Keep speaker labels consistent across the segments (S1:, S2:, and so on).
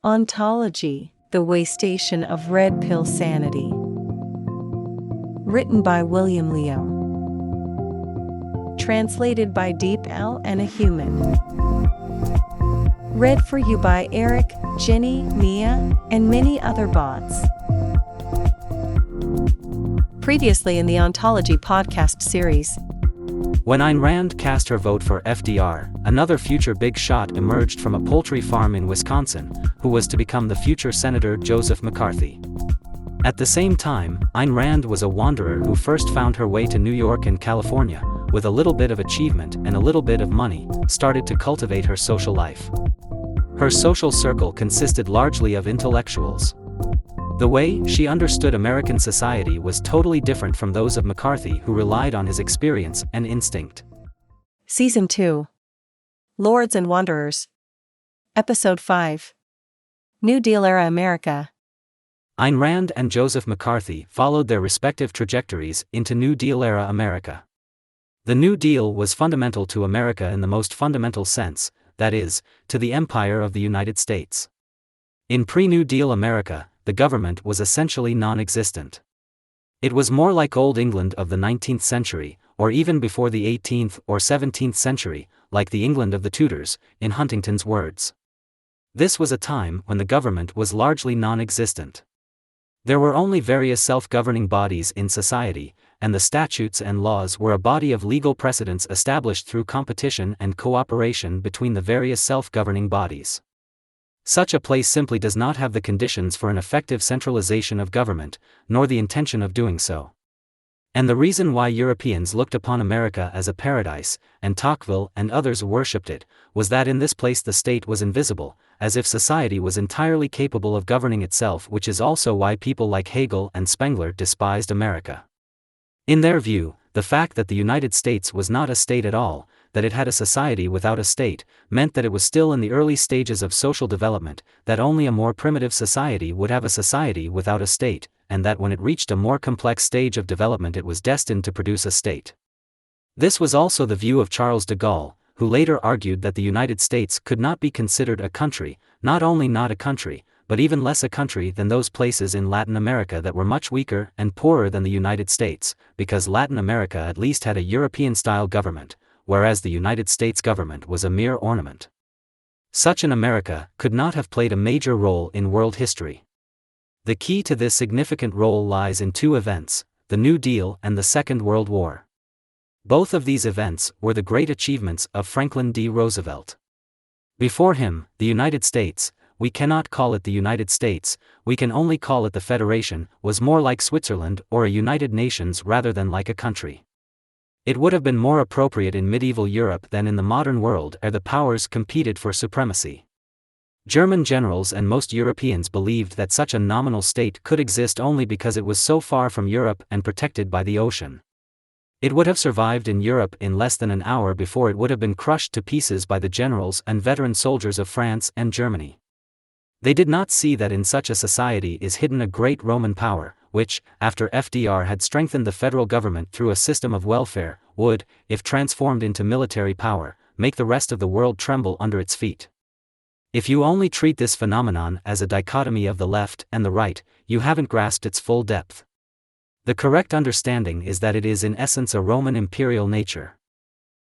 S1: Ontology, The Waystation of Red Pill Sanity. Written by William Leo. Translated by Deep L and a Human. Read for you by Eric, Jenny, Mia, and many other bots. Previously in the Ontology podcast series.
S2: When Ayn Rand cast her vote for FDR, another future big shot emerged from a poultry farm in Wisconsin, who was to become the future Senator Joseph McCarthy. At the same time, Ayn Rand was a wanderer who first found her way to New York and California, with a little bit of achievement and a little bit of money, started to cultivate her social life. Her social circle consisted largely of intellectuals. The way she understood American society was totally different from those of McCarthy, who relied on his experience and instinct.
S1: Season 2. Lords and Wanderers. Episode 5. New Deal Era America.
S2: Ayn Rand and Joseph McCarthy followed their respective trajectories into New Deal era America. The New Deal was fundamental to America in the most fundamental sense, that is, to the empire of the United States. In pre-New Deal America, the government was essentially non-existent. It was more like Old England of the 19th century, or even before the 18th or 17th century, like the England of the Tudors, in Huntington's words. This was a time when the government was largely non-existent. There were only various self-governing bodies in society, and the statutes and laws were a body of legal precedents established through competition and cooperation between the various self-governing bodies. Such a place simply does not have the conditions for an effective centralization of government, nor the intention of doing so. And the reason why Europeans looked upon America as a paradise, and Tocqueville and others worshipped it, was that in this place the state was invisible, as if society was entirely capable of governing itself, which is also why people like Hegel and Spengler despised America. In their view, the fact that the United States was not a state at all, that it had a society without a state, meant that it was still in the early stages of social development, that only a more primitive society would have a society without a state, and that when it reached a more complex stage of development it was destined to produce a state. This was also the view of Charles de Gaulle, who later argued that the United States could not be considered a country, not only not a country, but even less a country than those places in Latin America that were much weaker and poorer than the United States, because Latin America at least had a European-style government, whereas the United States government was a mere ornament. Such an America could not have played a major role in world history. The key to this significant role lies in two events, the New Deal and the Second World War. Both of these events were the great achievements of Franklin D. Roosevelt. Before him, the United States, we cannot call it the United States, we can only call it the Federation, was more like Switzerland or a United Nations rather than like a country. It would have been more appropriate in medieval Europe than in the modern world, ere the powers competed for supremacy. German generals and most Europeans believed that such a nominal state could exist only because it was so far from Europe and protected by the ocean. It would have survived in Europe in less than an hour before it would have been crushed to pieces by the generals and veteran soldiers of France and Germany. They did not see that in such a society is hidden a great Roman power, which, after FDR had strengthened the federal government through a system of welfare, would, if transformed into military power, make the rest of the world tremble under its feet. If you only treat this phenomenon as a dichotomy of the left and the right, you haven't grasped its full depth. The correct understanding is that it is in essence a Roman imperial nature.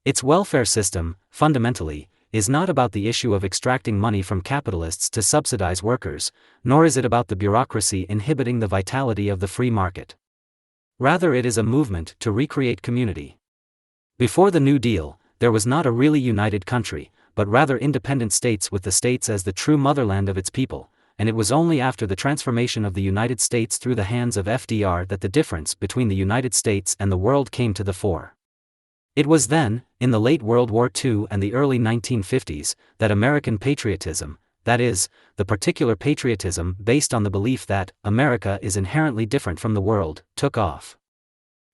S2: Its welfare system, fundamentally, is not about the issue of extracting money from capitalists to subsidize workers, nor is it about the bureaucracy inhibiting the vitality of the free market. Rather, it is a movement to recreate community. Before the New Deal, there was not a really united country, but rather independent states with the states as the true motherland of its people, and it was only after the transformation of the United States through the hands of FDR that the difference between the United States and the world came to the fore. It was then, in the late World War II and the early 1950s, that American patriotism, that is, the particular patriotism based on the belief that America is inherently different from the world, took off.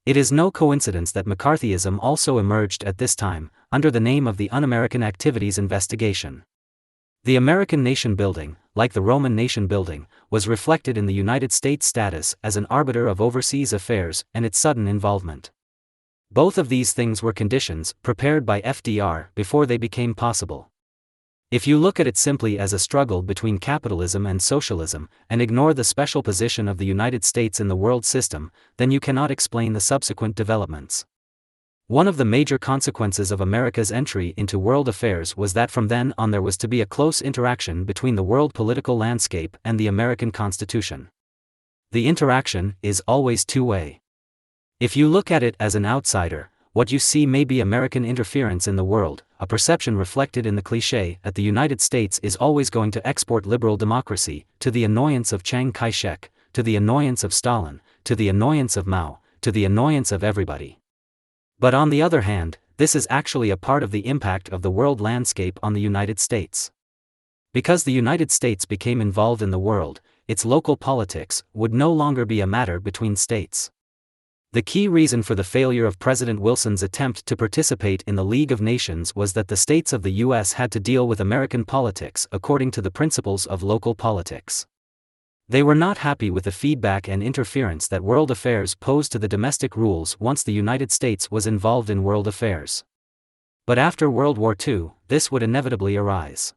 S2: It is no coincidence that McCarthyism also emerged at this time, under the name of the Un-American Activities Investigation. The American nation-building, like the Roman nation-building, was reflected in the United States' status as an arbiter of overseas affairs and its sudden involvement. Both of these things were conditions prepared by FDR before they became possible. If you look at it simply as a struggle between capitalism and socialism, and ignore the special position of the United States in the world system, then you cannot explain the subsequent developments. One of the major consequences of America's entry into world affairs was that from then on there was to be a close interaction between the world political landscape and the American Constitution. The interaction is always two-way. If you look at it as an outsider, what you see may be American interference in the world, a perception reflected in the cliché that the United States is always going to export liberal democracy, to the annoyance of Chiang Kai-shek, to the annoyance of Stalin, to the annoyance of Mao, to the annoyance of everybody. But on the other hand, this is actually a part of the impact of the world landscape on the United States. Because the United States became involved in the world, its local politics would no longer be a matter between states. The key reason for the failure of President Wilson's attempt to participate in the League of Nations was that the states of the U.S. had to deal with American politics according to the principles of local politics. They were not happy with the feedback and interference that world affairs posed to the domestic rules once the United States was involved in world affairs. But after World War II, this would inevitably arise.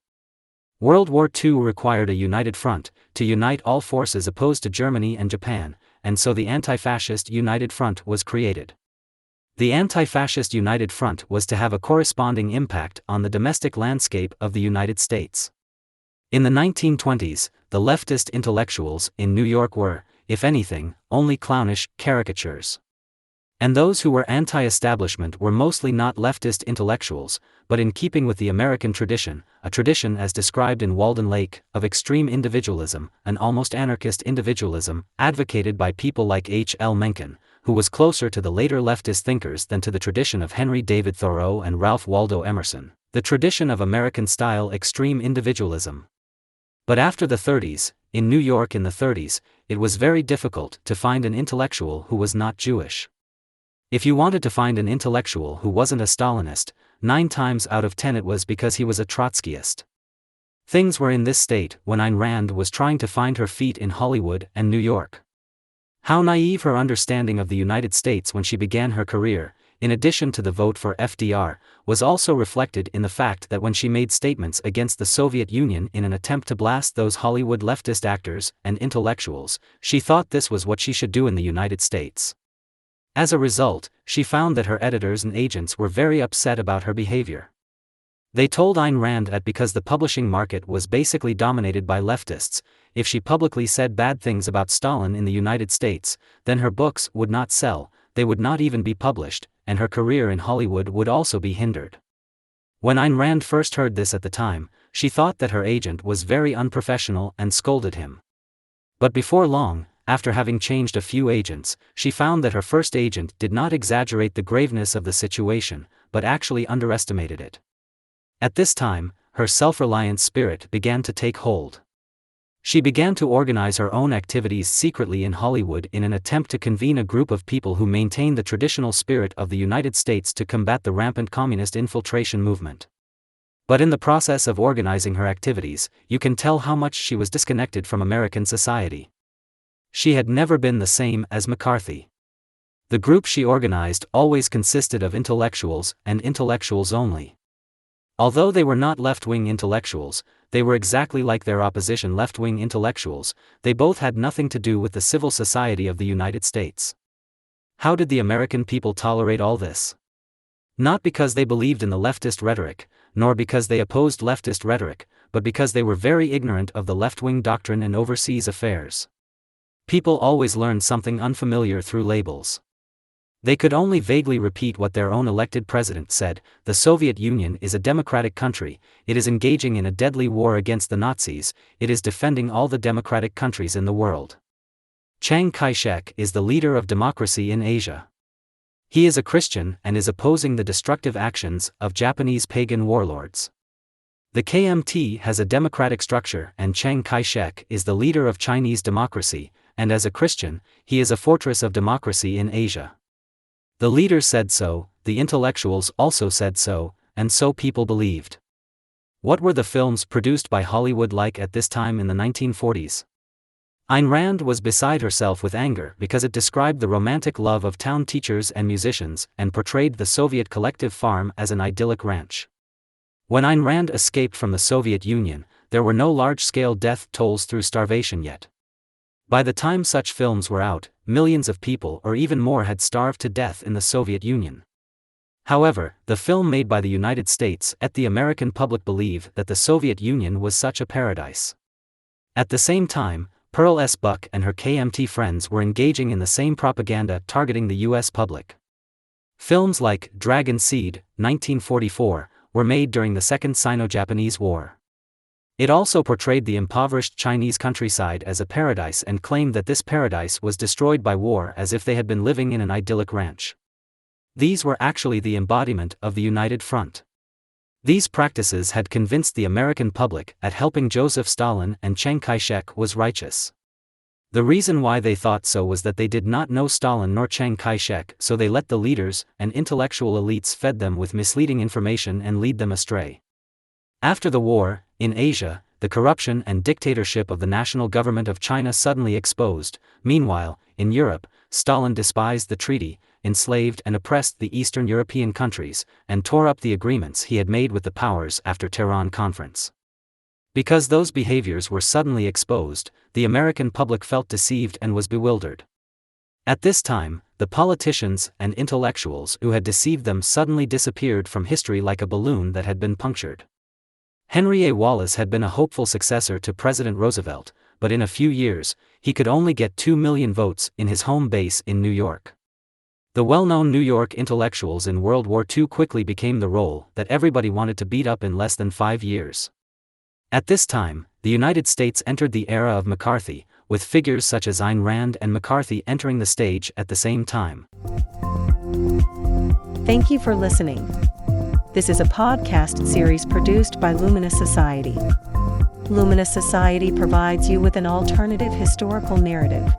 S2: World War II required a united front, to unite all forces opposed to Germany and Japan, and so the Anti-Fascist United Front was created. The Anti-Fascist United Front was to have a corresponding impact on the domestic landscape of the United States. In the 1920s, the leftist intellectuals in New York were, if anything, only clownish caricatures. And those who were anti-establishment were mostly not leftist intellectuals, but in keeping with the American tradition, a tradition as described in Walden Lake, of extreme individualism, an almost anarchist individualism, advocated by people like H. L. Mencken, who was closer to the later leftist thinkers than to the tradition of Henry David Thoreau and Ralph Waldo Emerson, the tradition of American-style extreme individualism. But after the 30s, in New York in the 30s, it was very difficult to find an intellectual who was not Jewish. If you wanted to find an intellectual who wasn't a Stalinist, 9 times out of 10 it was because he was a Trotskyist. Things were in this state when Ayn Rand was trying to find her feet in Hollywood and New York. How naive her understanding of the United States when she began her career, in addition to the vote for FDR, was also reflected in the fact that when she made statements against the Soviet Union in an attempt to blast those Hollywood leftist actors and intellectuals, she thought this was what she should do in the United States. As a result, she found that her editors and agents were very upset about her behavior. They told Ayn Rand that because the publishing market was basically dominated by leftists, if she publicly said bad things about Stalin in the United States, then her books would not sell, they would not even be published, and her career in Hollywood would also be hindered. When Ayn Rand first heard this at the time, she thought that her agent was very unprofessional and scolded him. But before long, after having changed a few agents, she found that her first agent did not exaggerate the graveness of the situation, but actually underestimated it. At this time, her self-reliant spirit began to take hold. She began to organize her own activities secretly in Hollywood in an attempt to convene a group of people who maintained the traditional spirit of the United States to combat the rampant communist infiltration movement. But in the process of organizing her activities, you can tell how much she was disconnected from American society. She had never been the same as McCarthy. The group she organized always consisted of intellectuals and intellectuals only. Although they were not left-wing intellectuals, they were exactly like their opposition left-wing intellectuals, they both had nothing to do with the civil society of the United States. How did the American people tolerate all this? Not because they believed in the leftist rhetoric, nor because they opposed leftist rhetoric, but because they were very ignorant of the left-wing doctrine and overseas affairs. People always learned something unfamiliar through labels. They could only vaguely repeat what their own elected president said: the Soviet Union is a democratic country, it is engaging in a deadly war against the Nazis, it is defending all the democratic countries in the world. Chiang Kai-shek is the leader of democracy in Asia. He is a Christian and is opposing the destructive actions of Japanese pagan warlords. The KMT has a democratic structure and Chiang Kai-shek is the leader of Chinese democracy, and as a Christian, he is a fortress of democracy in Asia. The leader said so, the intellectuals also said so, and so people believed. What were the films produced by Hollywood like at this time in the 1940s? Ayn Rand was beside herself with anger because it described the romantic love of town teachers and musicians and portrayed the Soviet collective farm as an idyllic ranch. When Ayn Rand escaped from the Soviet Union, there were no large-scale death tolls through starvation yet. By the time such films were out, millions of people or even more had starved to death in the Soviet Union. However, the film made by the United States let the American public believe that the Soviet Union was such a paradise. At the same time, Pearl S. Buck and her KMT friends were engaging in the same propaganda targeting the U.S. public. Films like Dragon Seed, 1944, were made during the Second Sino-Japanese War. It also portrayed the impoverished Chinese countryside as a paradise and claimed that this paradise was destroyed by war as if they had been living in an idyllic ranch. These were actually the embodiment of the United Front. These practices had convinced the American public that helping Joseph Stalin and Chiang Kai-shek was righteous. The reason why they thought so was that they did not know Stalin nor Chiang Kai-shek, so they let the leaders and intellectual elites fed them with misleading information and lead them astray. After the war, in Asia, the corruption and dictatorship of the national government of China suddenly exposed. Meanwhile, in Europe, Stalin despised the treaty, enslaved and oppressed the Eastern European countries, and tore up the agreements he had made with the powers after Tehran Conference. Because those behaviors were suddenly exposed, the American public felt deceived and was bewildered. At this time, the politicians and intellectuals who had deceived them suddenly disappeared from history like a balloon that had been punctured. Henry A. Wallace had been a hopeful successor to President Roosevelt, but in a few years, he could only get 2 million votes in his home base in New York. The well-known New York intellectuals in World War II quickly became the role that everybody wanted to beat up in less than 5 years. At this time, the United States entered the era of McCarthy, with figures such as Ayn Rand and McCarthy entering the stage at the same time.
S1: Thank you for listening. This is a podcast series produced by Luminous Society. Luminous Society provides you with an alternative historical narrative.